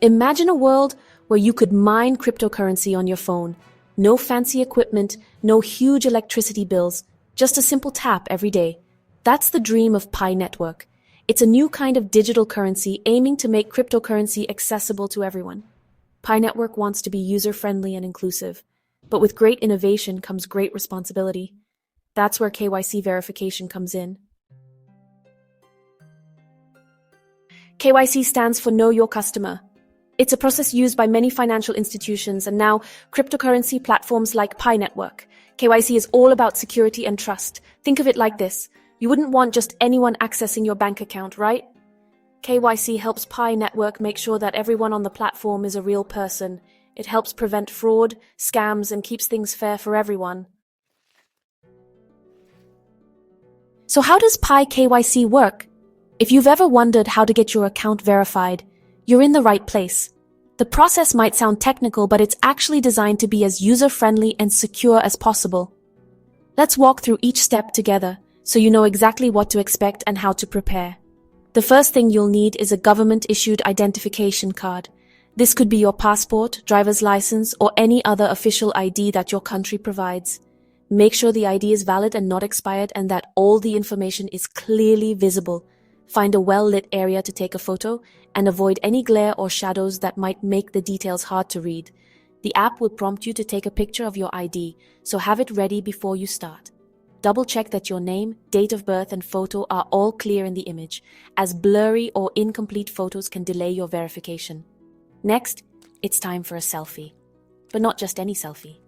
Imagine a world where you could mine cryptocurrency on your phone. No fancy equipment, no huge electricity bills, just a simple tap every day. That's the dream of PiNetwork. It's a new kind of digital currency aiming to make cryptocurrency accessible to everyone. PiNetwork wants to be user-friendly and inclusive, but with great innovation comes great responsibility. That's where KYC verification comes in. KYC stands for Know Your Customer. It's a process used by many financial institutions and now cryptocurrency platforms like PiNetwork. KYC is all about security and trust. Think of it like this. You wouldn't want just anyone accessing your bank account, right? KYC helps PiNetwork make sure that everyone on the platform is a real person. It helps prevent fraud, scams, and keeps things fair for everyone. So how does Pi KYC work? If you've ever wondered how to get your account verified, you're in the right place. The process might sound technical, but it's actually designed to be as user-friendly and secure as possible. Let's walk through each step together so you know exactly what to expect and how to prepare. The first thing you'll need is a government-issued identification card. This could be your passport, driver's license, or any other official ID that your country provides. Make sure the ID is valid and not expired and that all the information is clearly visible. Find a well-lit area to take a photo and avoid any glare or shadows that might make the details hard to read. The app will prompt you to take a picture of your ID, so have it ready before you start. Double-check that your name, date of birth, and photo are all clear in the image, as blurry or incomplete photos can delay your verification. Next, it's time for a selfie. But not just any selfie.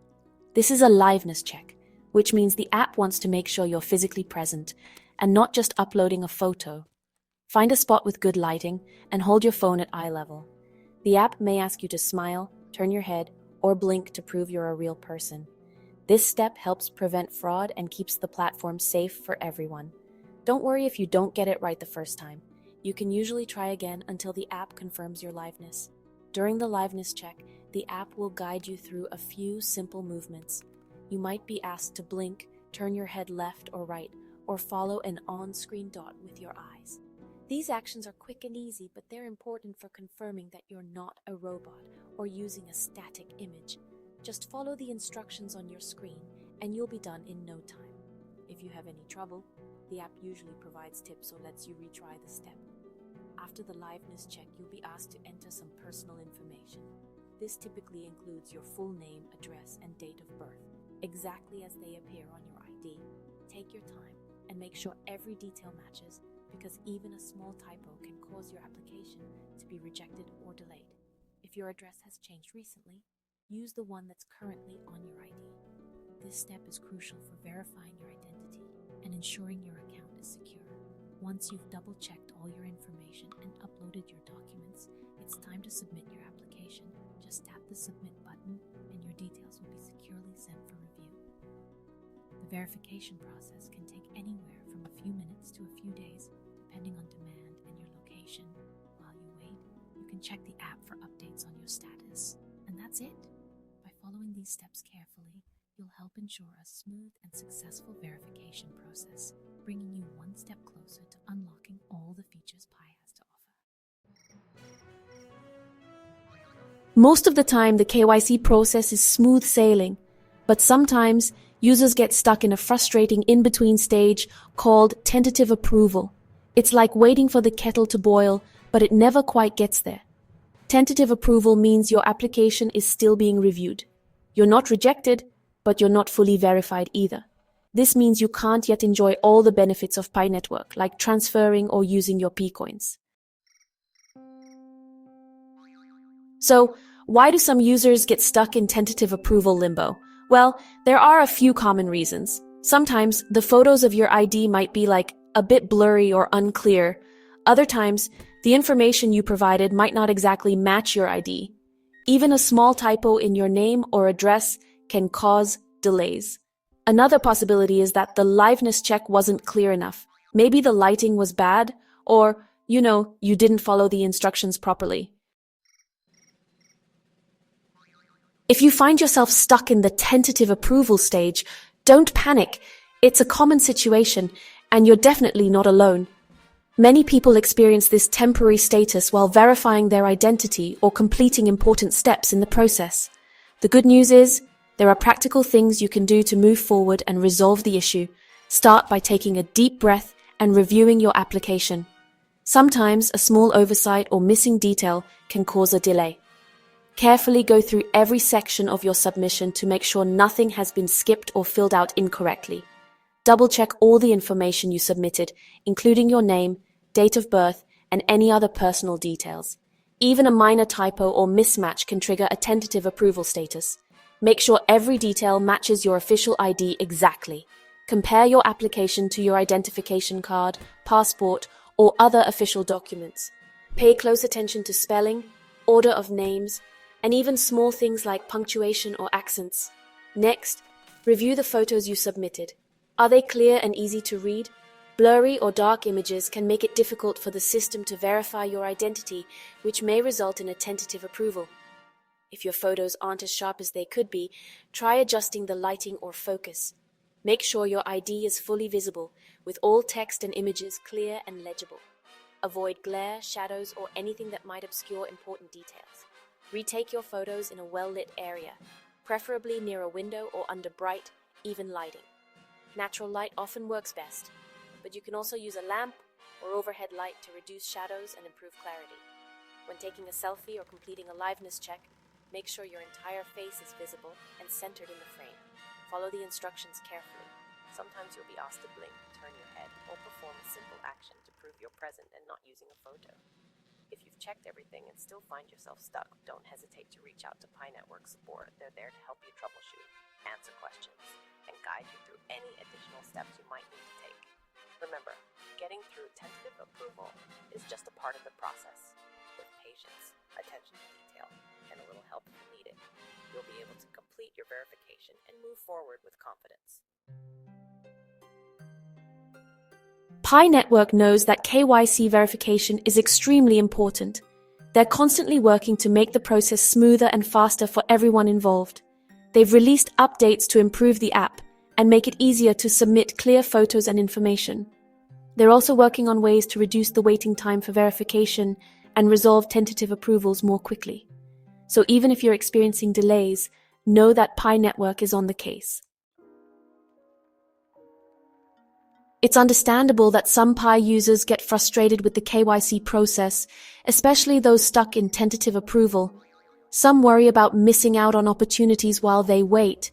This is a liveness check, which means the app wants to make sure you're physically present and not just uploading a photo. Find a spot with good lighting and hold your phone at eye level. The app may ask you to smile, turn your head, or blink to prove you're a real person. This step helps prevent fraud and keeps the platform safe for everyone. Don't worry if you don't get it right the first time. You can usually try again until the app confirms your liveness. During the liveness check, the app will guide you through a few simple movements. You might be asked to blink, turn your head left or right, or follow an on-screen dot with your eyes. These actions are quick and easy, but they're important for confirming that you're not a robot or using a static image. Just follow the instructions on your screen and you'll be done in no time. If you have any trouble, the app usually provides tips or lets you retry the step. After the liveness check, you'll be asked to enter some personal information. This typically includes your full name, address, and date of birth, exactly as they appear on your ID. Take your time and make sure every detail matches, because even a small typo can cause your application to be rejected or delayed. If your address has changed recently, use the one that's currently on your ID. This step is crucial for verifying your identity and ensuring your account is secure. Once you've double-checked all your information and uploaded your documents, it's time to submit your application. Just tap the submit button and your details will be securely sent for review. The verification process can take anywhere from a few minutes to a few days, depending on demand and your location. While you wait, you can check the app for updates on your status. And that's it. By following these steps carefully, you'll help ensure a smooth and successful verification process, bringing you one step closer to unlocking all the features Pi has to offer. Most of the time, the KYC process is smooth sailing, but sometimes users get stuck in a frustrating in-between stage called tentative approval. It's like waiting for the kettle to boil, but it never quite gets there. Tentative approval means your application is still being reviewed. You're not rejected, but you're not fully verified either. This means you can't yet enjoy all the benefits of PiNetwork, like transferring or using your Pi coins. So, why do some users get stuck in tentative approval limbo? Well, there are a few common reasons. Sometimes the photos of your ID might be like a bit blurry or unclear. Other times, the information you provided might not exactly match your ID. Even a small typo in your name or address can cause delays. Another possibility is that the liveness check wasn't clear enough. Maybe the lighting was bad, or, you didn't follow the instructions properly. If you find yourself stuck in the tentative approval stage, don't panic. It's a common situation, and you're definitely not alone. Many people experience this temporary status while verifying their identity or completing important steps in the process. The good news is, there are practical things you can do to move forward and resolve the issue. Start by taking a deep breath and reviewing your application. Sometimes a small oversight or missing detail can cause a delay. Carefully go through every section of your submission to make sure nothing has been skipped or filled out incorrectly. Double-check all the information you submitted, including your name, date of birth, and any other personal details. Even a minor typo or mismatch can trigger a tentative approval status. Make sure every detail matches your official ID exactly. Compare your application to your identification card, passport, or other official documents. Pay close attention to spelling, order of names, and even small things like punctuation or accents. Next, review the photos you submitted. Are they clear and easy to read? Blurry or dark images can make it difficult for the system to verify your identity, which may result in a tentative approval. If your photos aren't as sharp as they could be, try adjusting the lighting or focus. Make sure your ID is fully visible, with all text and images clear and legible. Avoid glare, shadows, or anything that might obscure important details. Retake your photos in a well-lit area, preferably near a window or under bright, even lighting. Natural light often works best, but you can also use a lamp or overhead light to reduce shadows and improve clarity. When taking a selfie or completing a liveness check, make sure your entire face is visible and centered in the frame. Follow the instructions carefully. Sometimes you'll be asked to blink, turn your head, or perform a simple action to prove you're present and not using a photo. If you've checked everything and still find yourself stuck, don't hesitate to reach out to PiNetwork support. They're there to help you troubleshoot, answer questions, and guide you through any additional steps you might need to take. Remember, getting through tentative approval is just a part of the process. With patience, attention to detail, and a little help if you need it, you'll be able to complete your verification and move forward with confidence. PiNetwork knows that KYC verification is extremely important. They're constantly working to make the process smoother and faster for everyone involved. They've released updates to improve the app and make it easier to submit clear photos and information. They're also working on ways to reduce the waiting time for verification and resolve tentative approvals more quickly. So even if you're experiencing delays, know that PiNetwork is on the case. It's understandable that some Pi users get frustrated with the KYC process, especially those stuck in tentative approval. Some worry about missing out on opportunities while they wait.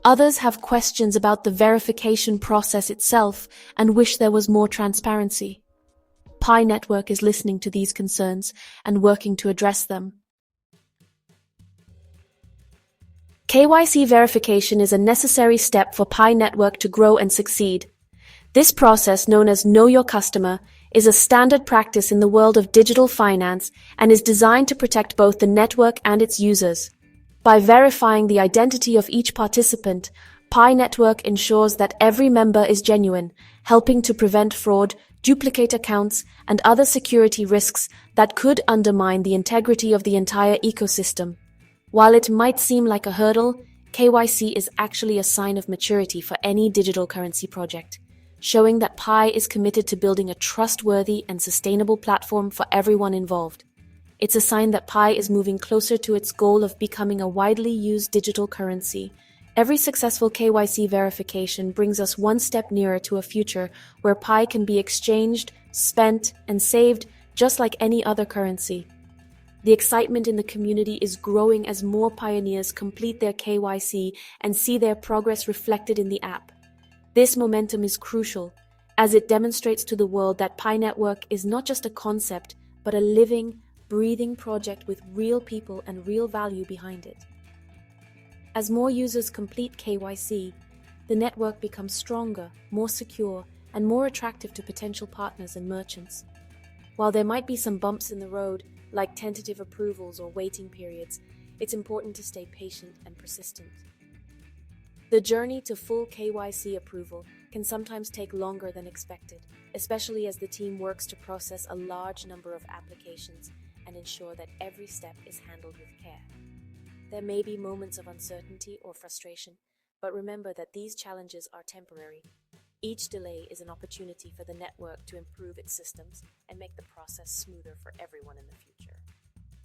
Others have questions about the verification process itself and wish there was more transparency. PiNetwork is listening to these concerns and working to address them. KYC verification is a necessary step for PiNetwork to grow and succeed. This process, known as Know Your Customer, is a standard practice in the world of digital finance and is designed to protect both the network and its users. By verifying the identity of each participant, PiNetwork ensures that every member is genuine, helping to prevent fraud, duplicate accounts, and other security risks that could undermine the integrity of the entire ecosystem. While it might seem like a hurdle, KYC is actually a sign of maturity for any digital currency project, showing that Pi is committed to building a trustworthy and sustainable platform for everyone involved. It's a sign that Pi is moving closer to its goal of becoming a widely used digital currency. Every successful KYC verification brings us one step nearer to a future where Pi can be exchanged, spent, and saved just like any other currency. The excitement in the community is growing as more pioneers complete their KYC and see their progress reflected in the app. This momentum is crucial, as it demonstrates to the world that PiNetwork is not just a concept, but a living, breathing project with real people and real value behind it. As more users complete KYC, the network becomes stronger, more secure, and more attractive to potential partners and merchants. While there might be some bumps in the road, like tentative approvals or waiting periods, it's important to stay patient and persistent. The journey to full KYC approval can sometimes take longer than expected, especially as the team works to process a large number of applications and ensure that every step is handled with care. There may be moments of uncertainty or frustration, but remember that these challenges are temporary. Each delay is an opportunity for the network to improve its systems and make the process smoother for everyone in the future.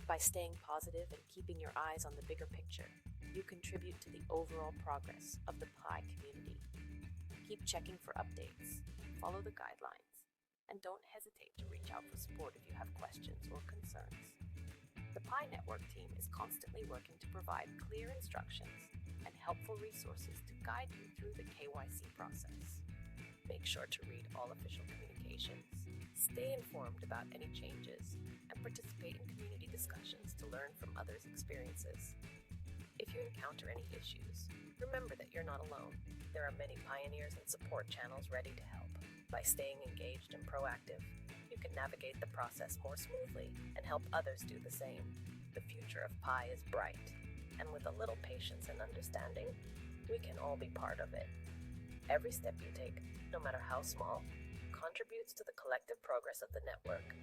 By staying positive and keeping your eyes on the bigger picture, you contribute to the overall progress of the Pi community. Keep checking for updates, follow the guidelines, and don't hesitate to reach out for support if you have questions or concerns. The PiNetwork team is constantly working to provide clear instructions and helpful resources to guide you through the KYC process. Make sure to read all official communications, stay informed about any changes, and participate in community discussions to learn from others' experiences. If you encounter any issues, remember that you're not alone. There are many pioneers and support channels ready to help. By staying engaged and proactive, you can navigate the process more smoothly and help others do the same. The future of Pi is bright, and with a little patience and understanding, we can all be part of it. Every step you take, no matter how small, contributes to the collective progress of the network.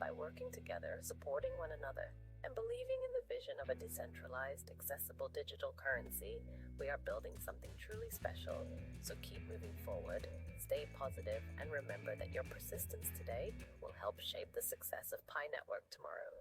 By working together, supporting one another, and believing in the vision of a decentralized, accessible digital currency, we are building something truly special. So keep moving forward, stay positive, and remember that your persistence today will help shape the success of PiNetwork tomorrow.